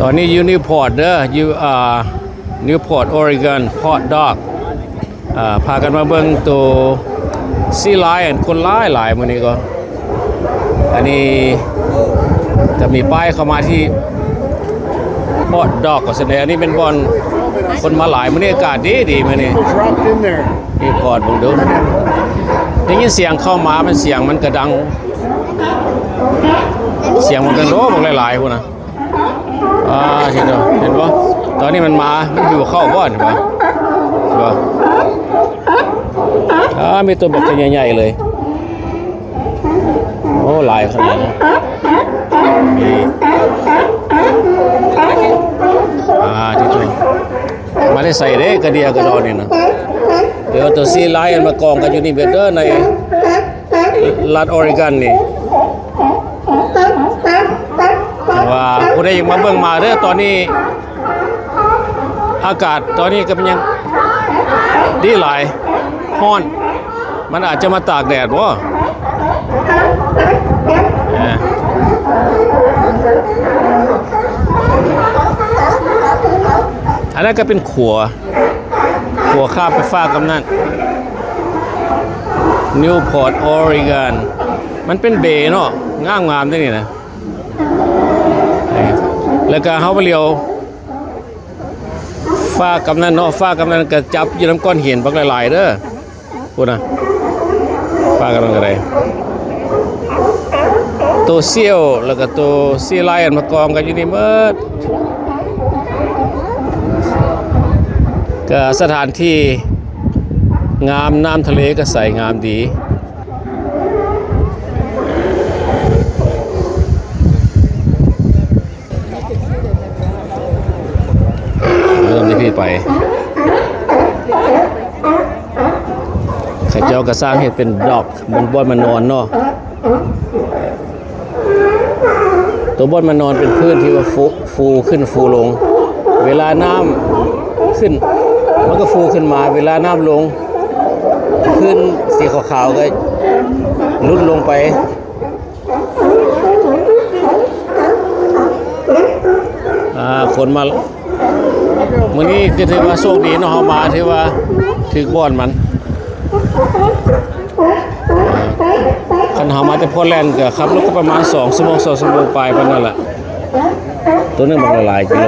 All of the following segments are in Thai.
อนนี้อยู่นิวพอร์ตเด้ออยู่นิวพอร์ตออริกอนพอร์ตด็อกพากันมาเบิ่งตัวซีไลน์คนหลายมื้อนี้ก็อันนี้จะมีป้ายเข้ามาที่พอร์ตด็อกก็แสดงอันนี้เป็นบอลคนมาหลายมื้อนี้อากาศดีมื้อนี้นี่พอร์ตเบิ่งดูได้ยินเสียงเข้ามามันเสียงมันกระดังเสียงมันกันโน้บอกหลายๆพวกนะเห็นปะตอนนี้มันมามันอยู่เข้าบ้านเห็นปะมีตัวแบบใหญ่ๆเลยโอ้หลายขนาดนี้ที่ตัวมาได้ใส่ได้กระเดียกระดอนนี่นะเดี๋ยวตัวซีไลน์มากองกันอยู่นี่เบเดอร์ในรัฐออริกอนนี่ว่าผู้ใดยังมาเบิ่งมาเด้อตอนนี้อากาศตอนนี้ก็เป็นยังดีหลายร้อนมันอาจจะมาตากแดดบ่อันนั้นก็เป็นขัวข้ามไปฟ้ากำนั่นนิวพอร์ตออริกอนมันเป็นเบย์เนาะงามด้วยนี่นะแล้วก็เขาไปเลี้ยวฟ้ากำนันเนาะฟ้ากำนันก็จับยืนน้ำก้อนหินบักหลายๆเด้อพูดนะฟ้ากำนันอะไรตัวเซี่ยวแล้วก็ตัวซีไลน์มากองกันอยู่นี่เมื่อก็สถานที่งามน้ำทะเลก็ใสงามดีไปข้าเจ้าก็สร้างเห็ดเป็นดอกบนบ่อนมานอนเนาะตัวบ่อนมานอนเป็นพื้นที่ว่าฟูขึ้นฟูลงเวลาน้ำขึ้นมันก็ฟูขึ้นมาเวลาน้ำลงขึ้นสีขาวๆก็ลุดลงไปคนมามื้อนี้คือถือว่าโชคดีเนาะเฮามาถือว่าถึกบ่อนมันคันเฮามาแต่พอแลนด์ก็ขับรถก็ประมาณ2 ชั่วโมง2 ชั่วโมงปลายปานนั้นแหละตัวนึงบักหลายกิโล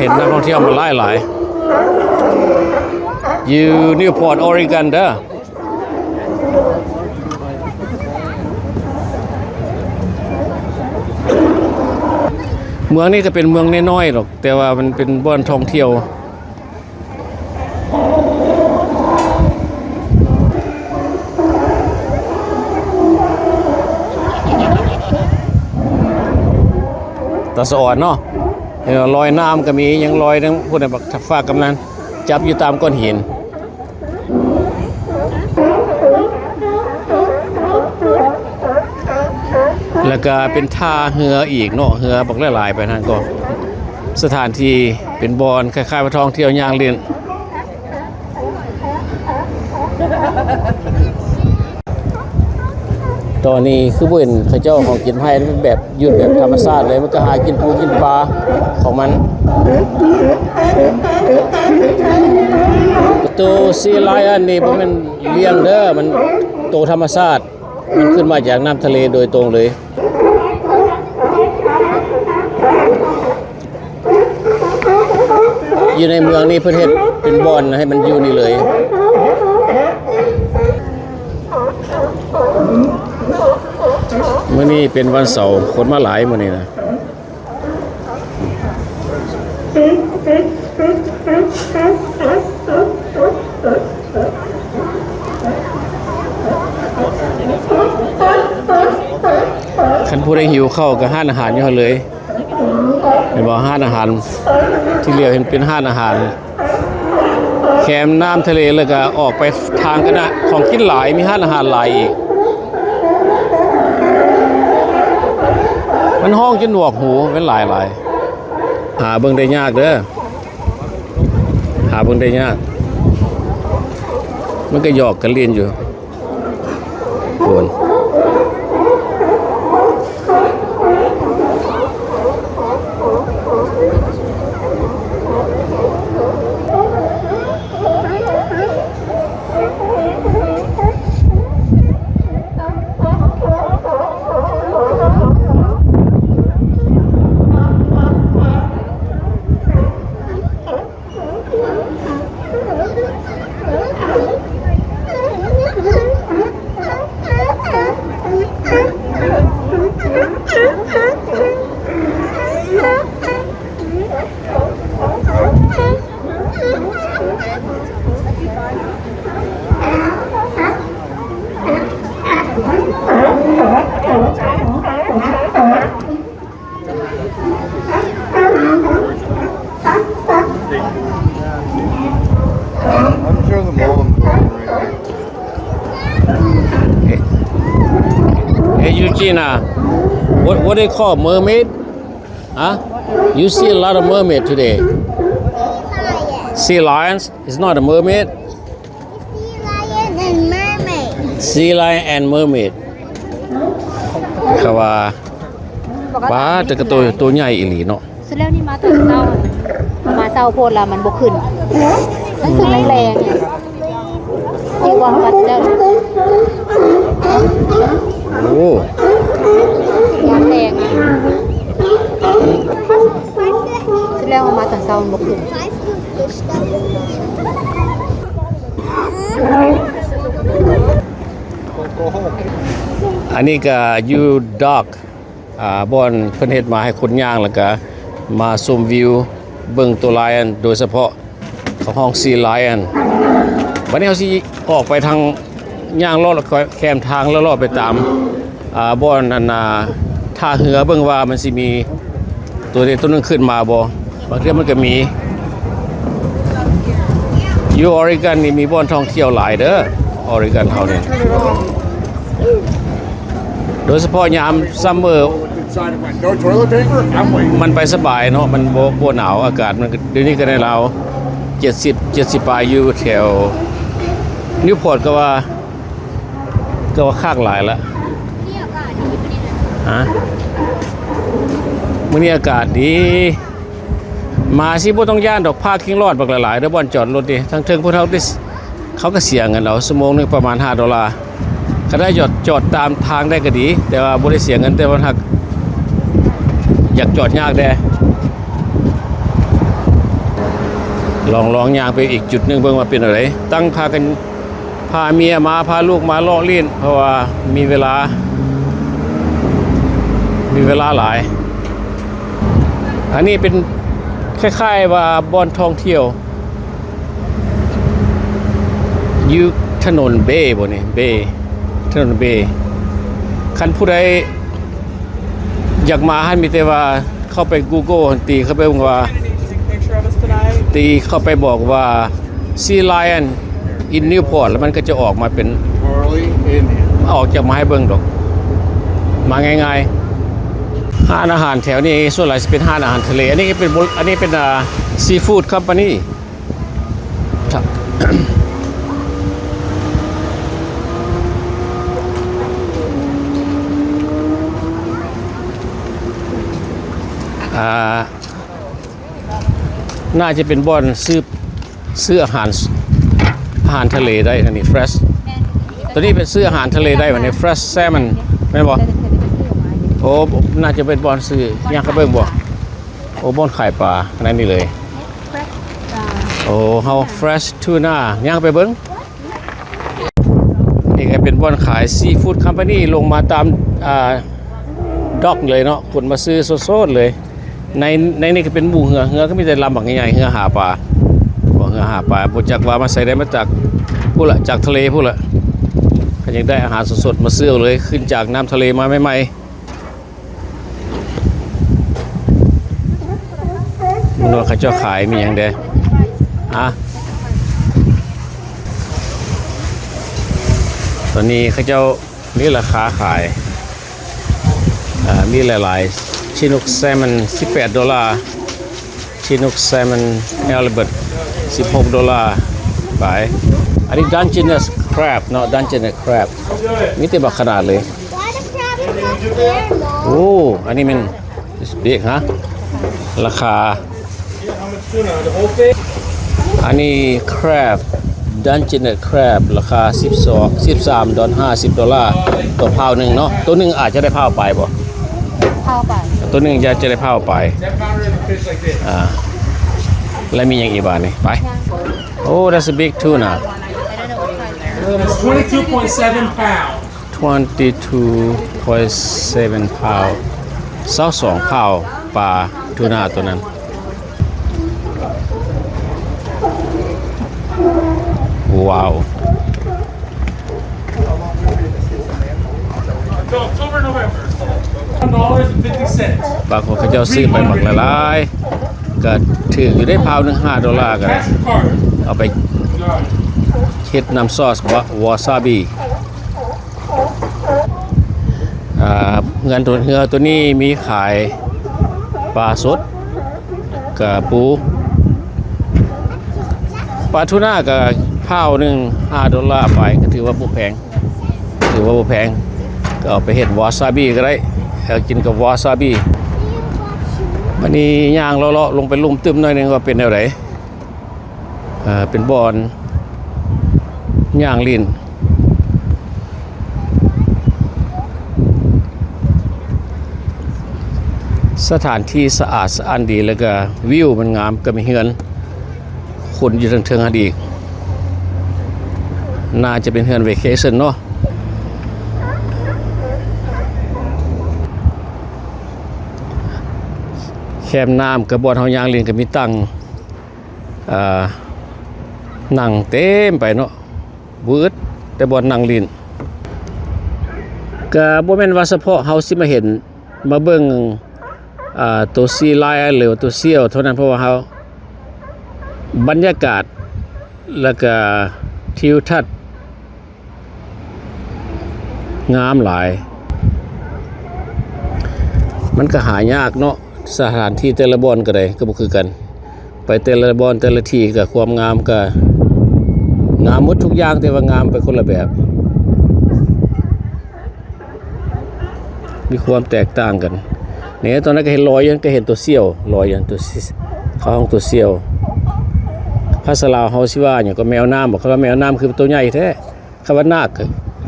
เห็นนักท่องเที่ยวมาหลายอยู่นิวพอร์ตออริกอนเด้อเมืองนี้ก็เป็นเมืองน้อยๆหรอกแต่ว่ามันเป็นบ่อนท่องเที่ยวตาสะอ่อนเนาะลอยน้ำก็มียังลอยทั้งพวกนี้บักฟ้ากำนันจับอยู่ตามก้อนหินแล้วก็เป็นท่าเหืออีกเนาะเหือบักหลายๆไปนั่นก็สถานที่เป็นบอนคล้ายๆว่าท่องเที่ยวย่างเรียนตอนนี้คือบ่เห็นเขาเจ้าของกินไผ่มันแบบยืดแบบธรรมชาติเลยมันก็หากินปูกินปลาของมันตัวซีไลน์อันนี้มันเลี้ยงเด้อมันโตธรรมชาติมันขึ้นมาจากน้ำทะเลโดยตรงเลยอยู่ในเมืองนี้เพื่อเฮ็ดเป็นบ่อนให้มันอยู่นี่เลยมื้อนี้เป็นวันเสาร์คนมาหลายมื้อนี้นะคันผู้ใดหิวข้าวก็ห้านอาหารอยู่เลยเห็นบ่ห้านอาหารที่เรียกเห็นเป็นห้านอาหาร แคมน้ำทะเลแล้วก็ออกไปทางกันนะของกินหลายมีห้านอาหารหลายอีก มันห้องจนหนวกหูเป็นหลายหาเบิ่งได้ยากเด้อหาเบิ่งได้ยากมันก็หยอกกันเรียนอยู่โอน I'm sure the mom Hey Eugenia, what they call mermaid? Huh? You see a lot of mermaid today. Sea lions? It's not a mermaid. Sea lion and mermaid. Sea lion and mermaid. เขาว่าป้าแต่ก็ตัวใหญ่อีหลีเนาะ สุดแล้วนี่มาตื่นเต้ามาเศร้าโพดละมันบกขึ้นมันสึกแรงๆจริงว่ามันจะ โอ้ ร้อนแรงอ่ะสุดแล้วมาตื่นเศร้ามันบกขึ้น อันนี้ก็ยูดอกบอนเพิ่นเฮ็ดมาให้คนย่างแล้วก็มาชมวิวเบิ่งตัวไลออนโดยเฉพาะของห้องซีไลออนวันนี้เฮาสิออกไปทางย่างลอดแคมทางแล้วลอดไปตามบอนอันท่าเรือเบิ่งว่ามันสิมีตัวนี้ตัวนึงขึ้นมาบ่บางทีมันก็มีอยู่ออริกอนนี่มีบ่อนท่องเที่ยวหลายเด้อออริกอนเฮานี่โดยเฉพาะยามซัมเมอร์ inside of my no toilet paper. I'm waiting. มันไปสบายเนาะมันบ่หนาวอากาศมันก็เดี๋ยวนี้ก็ได้เรา70ปลายอยู่แถวนิวพอร์ตก็ว่าคากหลายละฮะมื้อนี้อากาศดีมาสิบ่ต้องย่านดอกพาคิงรอดบักหลายๆเด้อบ่อนจอดรถดิทั้งเทิงพวกเขาก็เสียเงินเอาชั่วโมงนึงประมาณ$5ก็ได้จอดตามทางได้ก็ดีแต่ว่าบ่ได้เสียเงินแต่ว่าหักอยากจอดยากแด้ลองยางไปอีกจุดหนึงเบิ่งว่าเป็นอะไรตั้งพากันพาเมียมาพาลูกมาเลาะเล่นเพราะว่ามีเวลาหลายอันนี้เป็นคล้ายๆว่าบ่อนท่องเที่ยวอยู่ถนนเบ้บ่นี่เบ้ถนนเบ้คันผู้ใดอยากมาให้มีแต่ว่าเข้าไป Google ตีเข้าไปว่าตีเข้าไปบอกว่า Sea Lion in Newport แล้วมันก็จะออกมาเป็น Marley Indian. ออกจากมาให้เบิ่งดอกมาง่ายๆห้านอาหารแถวนี้ส่วนใหญ่จะเป็นห้านอาหารทะเลอันนี้เป็นซีฟู้ดคัมพานีน่าจะเป็นบ่อนซื้ออาหารทะเลได้อันนี้ fresh ตัวนี้เป็นซื้ออาหารทะเลได้วันนี้ fresh salmon แม่นบ่โอ้น่าจะเป็นบ่อนซื้อย่างเขาเบิ่งบ่โอ้บ่อนขายปลาอันนั้นนี่เลยโอ้เฮา fresh tuna ย่างไปเบิ่งนี่ก็เป็นบ่อนขาย seafood company ลงมาตามด็อกเลยเนาะคนมาซื้อสดๆเลยในนี่ก็เป็นหมู่เหือก็มีแต่ลำบักใหญ่ๆเหือหาปลาบ่เหือหาปลาบ่จักว่ามาใส่ได้มาจากพุ่นละจากทะเลพุ่นละก็ยังได้อาหารสดๆมาซื้อเลยขึ้นจากน้ำทะเลมาใหม่ๆมันว่าเขาเจ้าขายมีหยังเด้ตอนนี้เขาเจ้ามีราคาขายมีหลายๆ Chinook salmon $18 Chinook salmon halibut $16ไปอันนี้ Dungeness crab เนาะ Dungeness crab มีแต่บักขนาดเลย Why the crab is up there, Mom? โอ้อันนี้มัน this big ฮะราคาอันนี้ crab Dungeness crab ราคา$13.50ตัวเผาหนึ่งเนาะตัวหนึ่งอาจจะได้เผาไปบ่ เข้าไป ตัวหนึ่งจะได้เผาไปแล้วมีอย่างอีกบ้างนี่ไปโอ้ that's a big tuna It's 22.7 pounds. 22.7 pound 22 pound ปลาทูน่าตัวนั้นว้าว So October, November. $1.50. บางคนเขาจะซื้อไปหมักละลายก็ถืออยู่ได้พาวหนึ่ง$5ก็ได้ Cash or card? เอาไปเฮ็ดน้ำซอสวาซาบิเงินตัวเหือตัวนี้มีขายปลาสดกับปูปลาทูน่ากับข้าวหนึ่ง$5ไปก็ถือว่าบ่แพงก็เอาไปเฮ็ดวาซาบิก็ได้เอากินกับวาซาบิวันนี้ย่างเลาะๆลงไปลุ่มตึมหน่อยหนึงว่าเป็นแนวไหนเป็นบอนย่างลิ้นสถานที่สะอาดสะอ้านดีแล้วก็วิวมันงามก็มีเฮือนคนอยู่ทางเทิงอีกน่าจะเป็นเฮือนเวเคชั่นเนาะแคมน้ำกระบอนเฮาย่างลิ้นก็มีตั้งนั่งเต็มไปเนาะบืดแต่บ่นั่งลิ้นก็บ่แม่นว่าเฉพาะเฮาสิมาเห็นมาเบิ่งตัวซีไลน์หรือตัวเซี่ยวเท่านั้นเพราะว่าเฮาบรรยากาศแล้วก็ทิวทัศน์งามหลายมันก็หายากเนาะสถานที่แต่ละบ่อนก็ได้ก็บ่คือกันไปแต่ละบ่อนแต่ละที่ก็ความงามก็งามหมดทุกอย่างแต่ว่างามไปคนละแบบมีความแตกต่างกันเนี่ยตอนนั้นก็เห็นลอยยันก็เห็นตัวเซี่ยวลอยยันตัวเขาห้องตัวเซี่ยวภาษาลาวเฮาสิว่าหยังก็แมวน้ำบอกเขาว่าแมวน้ำคือตัวใหญ่แท้คำว่านาค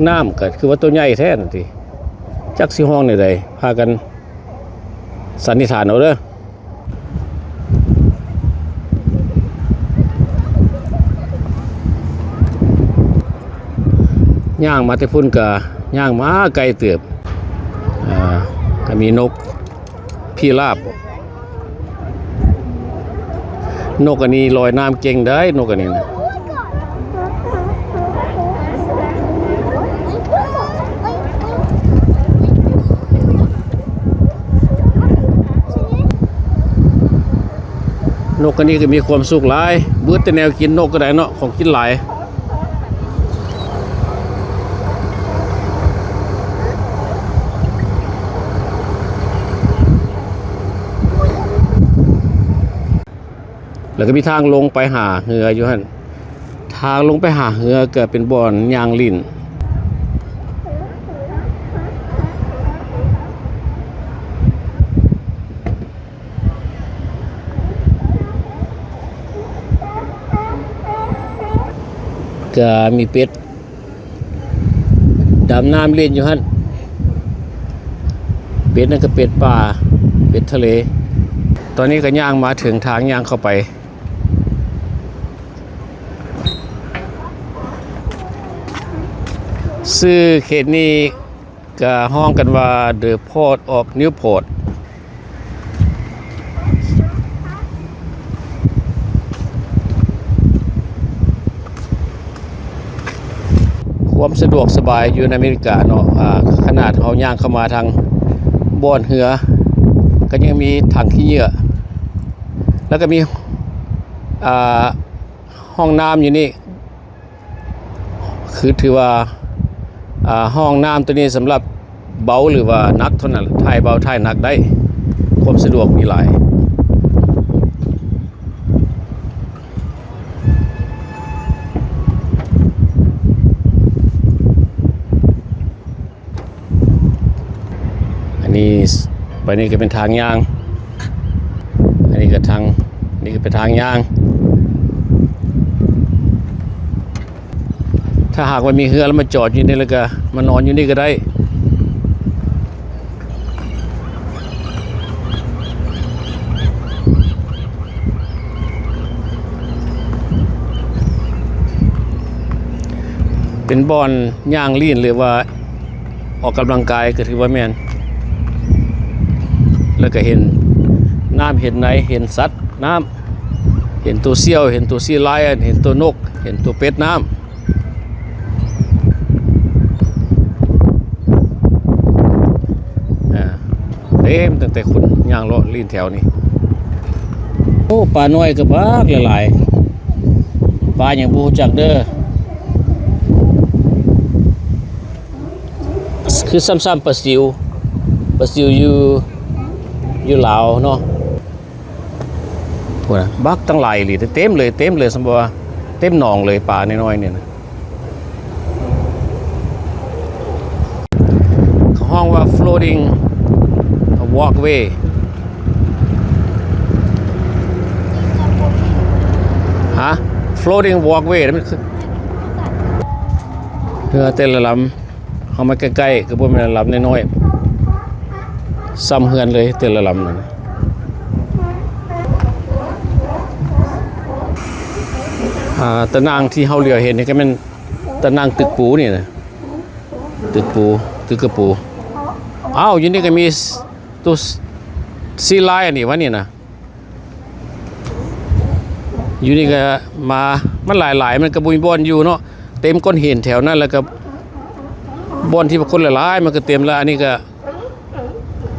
น้ำก็คือว่าตัวใหญ่แท้นั่นติจักสิห้องนี่ใดพากันสันนิษฐานเอาเด้อย่างมาแต่พุ่นก็ย่างมาไกลเติบก็มีนกพี่ราบนกอันนี้ลอยน้ำเก่งได้นกอันนี้นะนกอันนี้ก็มีความสุขหลายเบื่อแต่แนวกินนกก็ได้เนาะของกินหลายแล้วก็มีทางลงไปหาเหืออยู่หั่นทางลงไปหาเหือก็เป็นบ่อนยางลิ้นก็มีเป็ดดำน้ำเล่นอยู่หั่นเป็ดนั่นก็เป็ดป่าเป็ดทะเลตอนนี้ก็ย่างมาถึงทางย่างเข้าไปชื่อเขตนี้ก็ห้องกันว่า The Port of Newport ความสะดวกสบายอยู่ในอเมริกาเนาะขนาดเขาย่างเข้ามาทางบ่อนเหือก็ยังมีถังขี้เหยื่อแล้วก็มีห้องน้ำอยู่นี่คือถือว่าห้องน้ำตัวนี้สำหรับเบาหรือว่านักเท่านั้นถ่ายเบาถ่ายหนักได้ ความสะดวกมีหลายอันนี้ไปนี่ก็เป็นทางยางอันนี้ก็ทางนี่ก็เป็นทางยางถ้าหากว่ามีเรือแล้วมาจอดอยู่นี่แล้วก็มานอนอยู่นี่ก็ได้เป็นบอนย่างลีนหรือว่าออกกำลังกายก็ถือว่าแม่นแล้วก็เห็นน้ำเห็นไหนเห็นสัตว์น้ำเห็นตัวเซี่ยวเห็นตัวซีไลน์เห็นตัวนกเห็นตัวเป็ดน้ำเต็มตั้งแต่คนย่างเลาะลีนแถวนี้โอ้ปลาน้อยก็บ้าหลายๆปลาอย่างบูจักเด้อคือซ้ำๆปลาซิวอยู่ลาวเนาะพวกนะบักตั้งหลายหรือเต็มเลยสมบูรณ์เต็มหนองเลยปลาน้อยๆเนี่ยนะเขาห้องว่า floating walkway ฮะ floating walkway นั่นมันคือเรือเต้นละลำเอามาใกล้ๆก็บ่แม่นลำน้อยๆซ้ำเฮือนเลยเต้นละลำนั่นตะนางที่เฮาเหลียวเห็นนี่ก็แม่นตะนางตึกปูนี่นะตึกกระปูอ้าวอยู่นี่ก็มีตัวซีไลน์อันนี้วะนี่นะอยู่นี่ก็มามันหลายๆมันก็บุญบอนอยู่เนาะเต็มก้อนหินแถวนั้นแล้วก็บอนที่คนหลายๆมันก็เต็มแล้วอันนี้ก็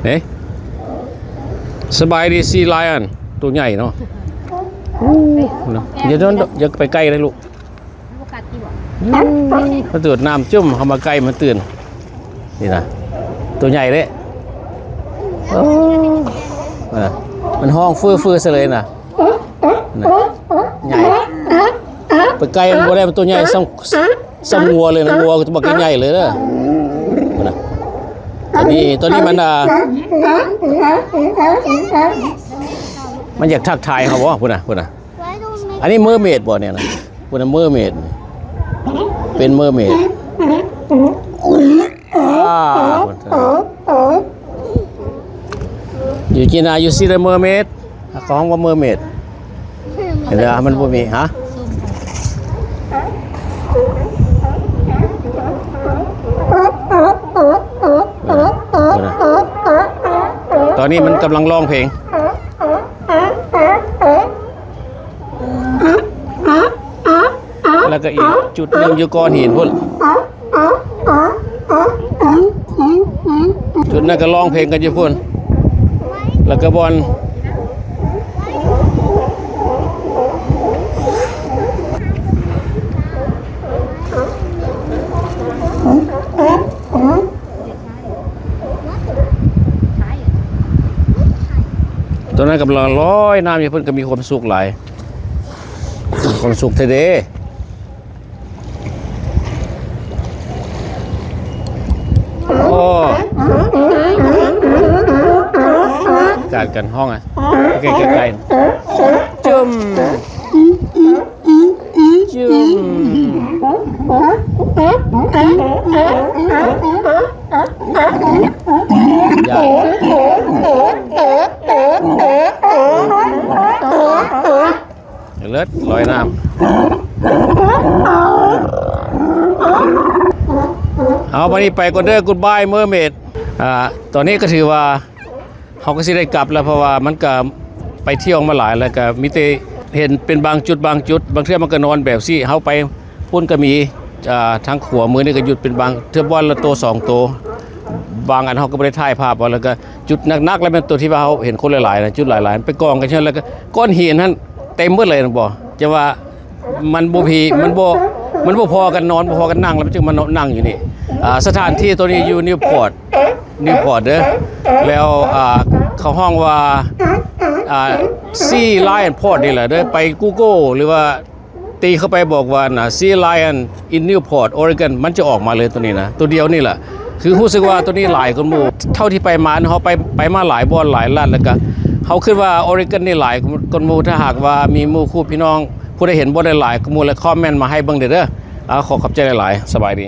เนี่ยสบายดีซีไลน์อันตัวใหญ่เนาะอย่าไปใกล้เลยลูกมันตื่นน้ำจุ่มเข้ามาใกล้มันตื่นนี่นะตัวใหญ่เลยมันห้องฟื้นๆซะเลยนะใหญ่ไปไกลมันบ่ได้มันตัวใหญ่ซ้ำงัวเลยนะงัวตัวบักใหญ่เลยเด้อตอนนี้มันอยากทักทายเขาบ่พุ่นน่ะอันนี้เมอร์เมดบ่เนี่ยนะพุ่นน่ะเมอร์เมดเป็นเมอร์เมดอยู่กินอายุซีเดอร์เมอร์เมดของว่าเมอร์เมดเห็นไหมมันบ่มีฮะตอนนี้มันกำลังร้องเพลงแล้วก็อีกจุดหนึ่งอยู่ก้อนหินพุ่นจุดนั้นก็ร้องเพลงกันอยู่พุ่นแล้วก็บอลตัวนั้นกำลังลอยน้ำอยู่เพิ่นก็มีความสุขหลายความสุขเทเดโอ้จัดกันห้องอ่ะใกล้ๆจุ่มเลิศลอยน้ำเอาวันนี้ไปก่อนเด้อ Goodbye Mermaid ตอนนี้ก็ถือว่าเขาก็สิได้กลับแล้วเพราะว่ามันก็ไปเที่ยวมาหลายแล้วก็มีแต่เห็นเป็นบางจุดบางเทื่อมันก็นอนแบบซี่เฮาไปพุ่นก็มีทางขวามือนี่ก็หยุดเป็นบางเทื่อวันละตัว2ตัวบางอันเฮาก็บ่ได้ถ่ายภาพเอาแล้วก็จุดหนักๆแล้วเป็นตัวที่ว่าเฮาเห็นคนหลายๆนะจุดหลายๆไปกองกันเช่นแล้วก็ก้อนหินนั้นเต็มหมดเลยนะบ่จะว่ามันบ่พอกันนอนบ่พอกันนั่งแล้วมันจึงมานั่งอยู่นี่สถานที่ตัวนี้อยู่นิวพอร์ตเด้อแล้วเขา เขาห้องว่าSea Lion Port นี่แหละเด้อไป Google หรือว่าตีเข้าไปบอกว่านะ Sea Lion in Newport Oregon มันจะออกมาเลยตัวนี้นะตัวเดียวนี่แหละคือรู้สึกว่าตัวนี้หลายคนหมู่เท่าที่ไปมาเขาไปมาหลายบ่อนหลายล้านแล้วก็เขาคิดว่า Oregon นี่หลายคนหมู่ถ้าหากว่ามีหมู่คู่พี่น้องผู้ใดเห็นบ่ได้หลายคนหมู่และคอมเมนต์มาให้เบิ่งเด้อขอขอบใจหลายๆสบายดี